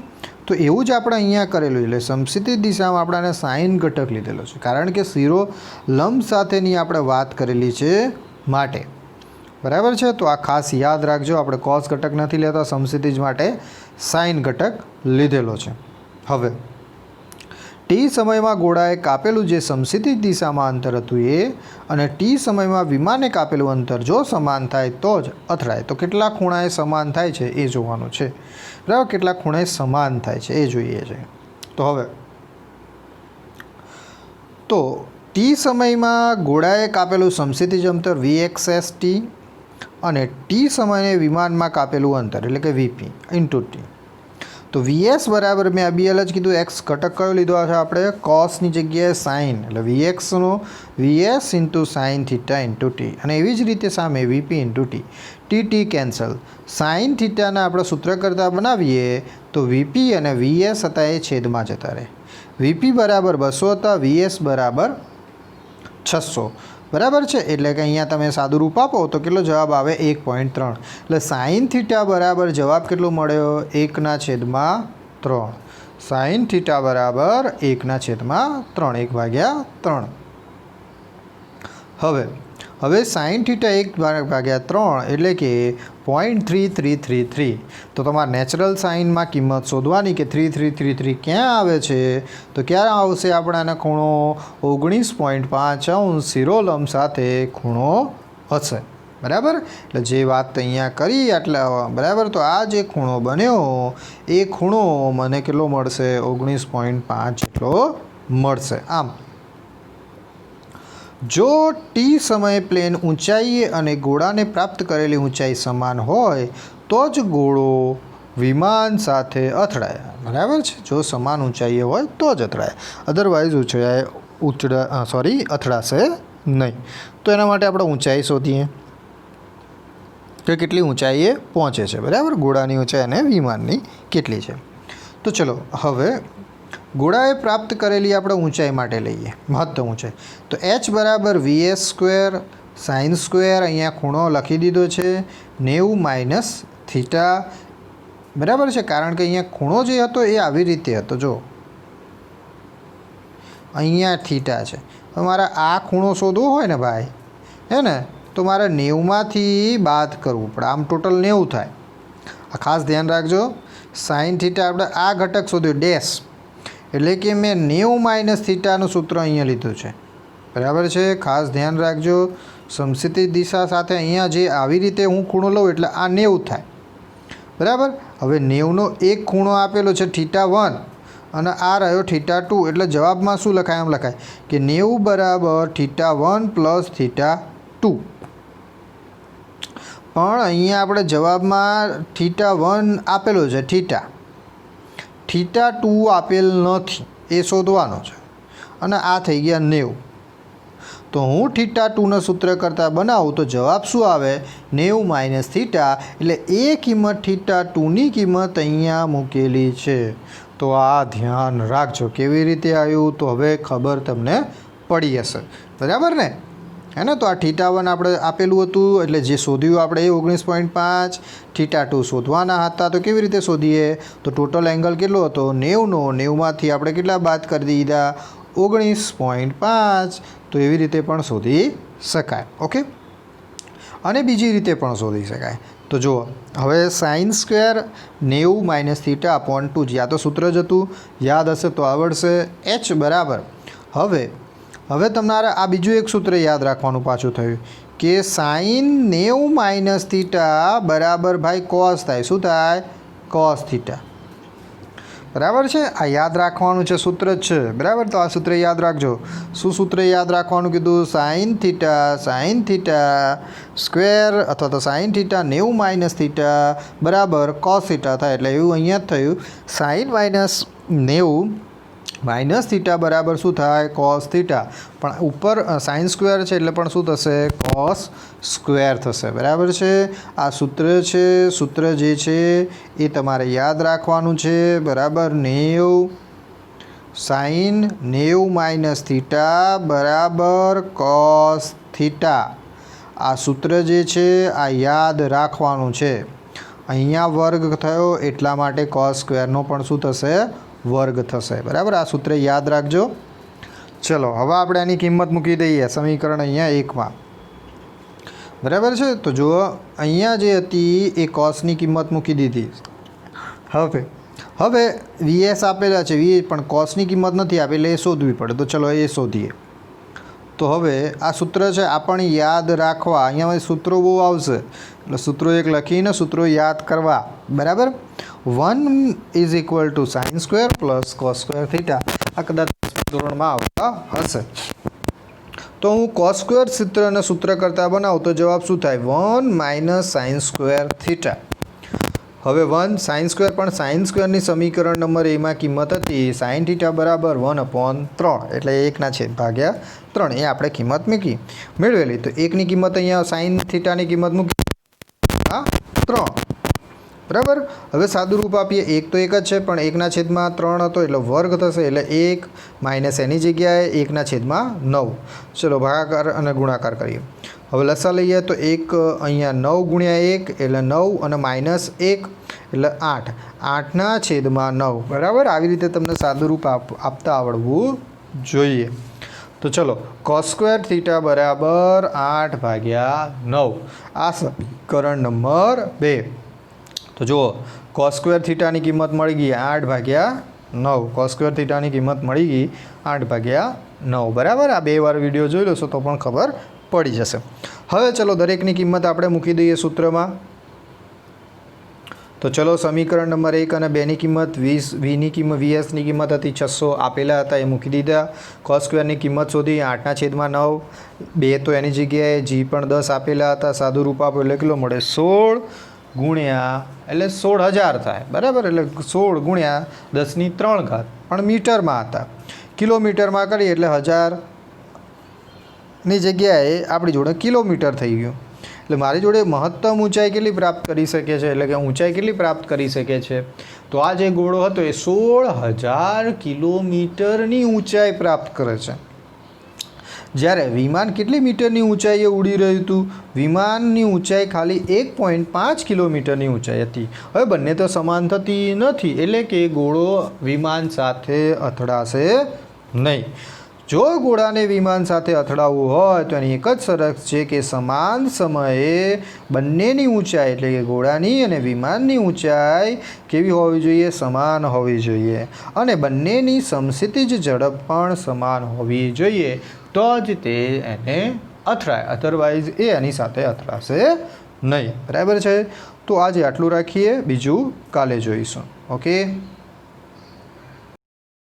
તો એવું જ આપણે અહીંયા કરેલું, એટલે સમક્ષિતિજ દિશામાં આપણે સાઇન ઘટક લીધેલો છે, કારણ કે શિરો લંબ સાથેની આપણે વાત કરેલી છે માટે બરાબર છે. તો આ ખાસ યાદ રાખજો. આપણે કોસ ઘટક નથી લેતા, સમક્ષિતિજ માટે સાઇન ઘટક લીધેલો છે. હવે ટી સમયમાં ગોળાએ કાપેલું જે સમક્ષિતિજ દિશામાં અંતર હતું એ અને ટી સમયમાં વિમાને કાપેલું અંતર જો સમાન થાય તો જ અથડાય. તો કેટલા ખૂણાએ સમાન થાય છે એ જોવાનું છે બરાબર. કેટલા ખૂણાએ સમાન થાય છે એ જોઈએ છે. તો ટી સમયમાં ગોળાએ કાપેલું સમક્ષિતિજ અંતર વીએક્સએસ ટી અને ટી સમયે વિમાનમાં કાપેલું અંતર એટલે કે વીપી ઇન્ટુ ટી. તો વીએસ બરાબર મેં અબીએલ જ કીધું, એક્સ ઘટક કયો લીધો છે આપણે? કોસની જગ્યાએ સાઇન, એટલે વીએક્સનો VS into sine theta into T. અને એવી જ રીતે સામે VP into T. T cancel. Sine થીટાના આપણે સૂત્ર કરતાં બનાવીએ તો વીપી અને વીએસ હતા એ છેદમાં જતા રહે. વીપી બરાબર 200 હતા, વીએસ બરાબર 600 બરાબર છે. એટલે કે અહીંયા તમે સાદું રૂપ આપો તો કેટલો જવાબ આવે? 1.3. એટલે સાઇન થીટા બરાબર જવાબ કેટલો મળ્યો? 1/3. સાઇન થીટા બરાબર 1/3, 1/3. હવે સાઇન થીટા 1/3 એટલે કે 0.3333. તો તમારે નેચરલ સાઇનમાં કિંમત શોધવાની કે 3333 ક્યાં આવે છે? તો ક્યાં આવશે આપણાને ખૂણો? 19.5 શિરોલંબ સાથે ખૂણો હશે બરાબર. એટલે જે વાત અહીંયા કરી એટલે બરાબર. તો આ જે ખૂણો બન્યો એ ખૂણો મને કેટલો મળશે? 19.5 જેટલો મળશે. આમ જો ટી સમયે પ્લેન ઊંચાઈએ અને ગોળાને પ્રાપ્ત કરેલી ઊંચાઈ સમાન હોય તો જ ગોળો વિમાન સાથે અથડાય બરાબર છે. જો સમાન ઊંચાઈએ હોય તો જ અથડાય, અધરવાઇઝ અથડાશે નહીં. તો એના માટે આપણે ઊંચાઈ શોધીએ કે કેટલી ઊંચાઈએ પહોંચે છે બરાબર. ગોળાની ઊંચાઈ અને વિમાનની કેટલી છે. તો ચલો હવે ગોળાએ પ્રાપ્ત કરેલી આપણે ઊંચાઈ માટે લઈએ, મહત્તમ ઊંચાઈ. તો એચ બરાબર વીએસ સ્ક્વેર સાઇન સ્ક્વેર, અહીંયા ખૂણો લખી દીધો છે 90 માઇનસ થીટા બરાબર છે. કારણ કે અહીંયા ખૂણો જે હતો એ આવી રીતે હતો, જો અહીંયા થીટા છે. તો મારે આ ખૂણો શોધવો હોય ને ભાઈ, હે ને, તો મારે 90માંથી બાદ કરવું પડે. આમ ટોટલ 90 થાય. આ ખાસ ધ્યાન રાખજો. સાઇન થીટા આપણે આ ઘટક શોધ્યું ડેશ, એટલે કે મેં 90 માઇનસ થીટાનું સૂત્ર અહીંયા લીધું છે બરાબર છે, ખાસ ધ્યાન રાખજો. સમક્ષિતિજ દિશા સાથે અહીંયા જે આવી રીતે હું ખૂણો લઉં એટલે આ 90 થાય. બરાબર. હવે 90નો એક ખૂણો આપેલો છે θ1 અને આ રહ્યો θ2, એટલે જવાબમાં શું લખાય? આમ લખાય કે 90 બરાબર θ1 પ્લસ θ2. પણ અહીંયા આપણે જવાબમાં θ1 આપેલો છે, θ2 આપેલ નથી, એ શોધવાનો છે. અને આ થઈ ગયા 90. તો હું θ2ને સૂત્ર કરતાં બનાવું તો જવાબ શું આવે? 90 - θ. એટલે એ કિંમત θ2ની કિંમત અહીંયા મૂકેલી છે. તો આ ધ્યાન રાખજો. કેવી રીતે આવ્યું? તો હવે ખબર તમને પડી હશે. બરાબર ને? હે ને? તો આ θ1 આપણે આપેલું હતું, એટલે જે શોધ્યું આપણે એ 19.5. θ2 શોધવાના હતા, તો કેવી રીતે શોધીએ? તો ટોટલ એંગલ કેટલો હતો? 90નો 90માંથી આપણે કેટલા બાદ કરી દીધા? 19.5. તો એવી રીતે પણ શોધી શકાય. ઓકે. અને બીજી રીતે પણ શોધી શકાય. તો જુઓ, હવે sin સ્ક્વેર 90 - θ upon 2, આ તો સૂત્ર જ હતું, યાદ હશે તો આવડશે. h બરાબર. હવે તમારે આ બીજું એક સૂત્ર યાદ રાખવાનું પાછું થયું કે sin 90 - θ બરાબર ભાઈ cos થાય. શું થાય? cos θ. બરાબર છે. આ યાદ રાખવાનું છે, સૂત્ર જ છે. બરાબર. તો આ સૂત્ર યાદ રાખજો. શું સૂત્ર યાદ રાખવાનું કીધું? sin θ સ્ક્વેર અથવા તો sin θ 90 - θ બરાબર cos θ થાય. એટલે એવું અહીંયા જ થયું, sin -90 - θ બરાબર શું થાય? cos θ. પણ ઉપર sin સ્ક્વેર છે એટલે પણ શું થશે? cos સ્ક્વેર થશે. બરાબર છે. આ સૂત્ર છે. સૂત્ર જે છે એ તમારે યાદ રાખવાનું છે. બરાબર. 90 sin 90 - θ બરાબર cos θ. આ સૂત્ર જે છે આ યાદ રાખવાનું છે. અહીંયા વર્ગ થયો એટલા માટે cos સ્ક્વેરનો પણ શું થશે? વર્ગ થશે. બરાબર. આ સૂત્ર યાદ રાખજો. ચલો, હવે આપણે આની કિંમત મૂકી દઈએ સમીકરણ અહીંયા 1માં. બરાબર છે. તો જુઓ, અહીંયા જે હતી એ કોસની કિંમત મૂકી દીધી. હવે વીએસ આપેલા છે, પણ કોસની કિંમત નથી આપી, એટલે એ શોધવી પડે. તો ચલો એ શોધીએ. તો હવે આ સૂત્ર છે આ પણ યાદ રાખવા. અહીંયા સૂત્રો બહુ આવશે, એટલે સૂત્રો એક લખીને સૂત્રો યાદ કરવા. બરાબર. 1 = sin square plus cos square θ. આ કદાચ ધોરણમાં આવતા હશે. તો હું cos સ્ક્વેર સૂત્રને સૂત્ર કરતાં બનાવું તો જવાબ શું થાય? 1 - sin સ્ક્વેર θ. હવે 1 sin સ્ક્વેર, પણ sin સ્ક્વેરની સમીકરણ નંબર એમાં કિંમત હતી sin θ બરાબર 1/3, એટલે 1/3. એ આપણે કિંમત મૂકી મેળવેલી. તો 1ની કિંમત અહીંયા sin θની કિંમત મૂકી 3. બરાબર. હવે સાદું રૂપ આપીએ. 1 તો 1 જ છે, પણ 1/3 હતો એટલે વર્ગ થશે, એટલે 1 માઇનસ એની જગ્યાએ 1/9. ચલો ભાગાકાર અને ગુણાકાર કરીએ. હવે લસા લઈએ તો 1 અહીંયા 9 × 1 એટલે 9 અને -1 એટલે 8. 8/9. બરાબર. આવી રીતે તમને સાદું રૂપ આપતા આવડવું જોઈએ. તો ચલો, cos સ્ક્વેર θ બરાબર 8/9. આ સમીકરણ નંબર 2. તો જુઓ, cos સ્ક્વેર θની કિંમત મળી ગઈ 8/9. cos સ્ક્વેર θની કિંમત મળી ગઈ 8/9. બરાબર. આ 2 વાર વિડીયો જોઈ લેશો તો પણ ખબર પડી જશે. હવે ચલો દરેકની કિંમત આપણે મૂકી દઈએ સૂત્રમાં. તો ચલો, સમીકરણ નંબર 1 અને 2ની કિંમત વીની કિંમત વીએસની કિંમત હતી 600 આપેલા હતા, એ મૂકી દીધા. cos સ્ક્વેરની કિંમત શોધી 8/9. 2 તો એની જગ્યાએ જી પણ 10 આપેલા હતા. સાદું રૂપ આપો એટલે કેટલો મળે? 16 ગુણ્યા એટલે 16,000 થાય. બરાબર. એટલે 16 ગુણ્યા 10⁻³ પણ મીટરમાં હતા. કિલોમીટરમાં કરીએ એટલે 1000ની જગ્યાએ આપણી જોડે કિલોમીટર થઈ ગયું. એટલે મારી જોડે મહત્તમ ઊંચાઈ કેટલી પ્રાપ્ત કરી શકે છે? એટલે કે ઊંચાઈ કેટલી પ્રાપ્ત કરી શકે છે? તો આ જે ગોળો હતો એ 16,000 કિલોમીટરની ઊંચાઈ પ્રાપ્ત કરે છે. જ્યારે વિમાન કેટલી મીટરની ઊંચાઈએ ઉડી રહ્યું હતું? વિમાનની ઊંચાઈ ખાલી 1.5 કિલોમીટરની ઊંચાઈ હતી. હવે બંને તો સમાન થતી નથી, એટલે કે ગોળો વિમાન સાથે અથડાશે નહીં. જો ઘોડાને વિમાન સાથે અથડાવવું હોય તો એની એક જ શરત છે કે સમાન સમયે બંનેની ઊંચાઈ એટલે કે ઘોડાની અને વિમાનની ઊંચાઈ કેવી હોવી જોઈએ? સમાન હોવી જોઈએ. અને બંનેની સમક્ષિતિજ ઝડપ પણ સમાન હોવી જોઈએ, તો જ તે એને અથડાય, અધરવાઇઝ એ એની સાથે અથડાશે નહીં. બરાબર છે? તો આજે આટલું રાખીએ, બીજું કાલે જોઈશું. ઓકે.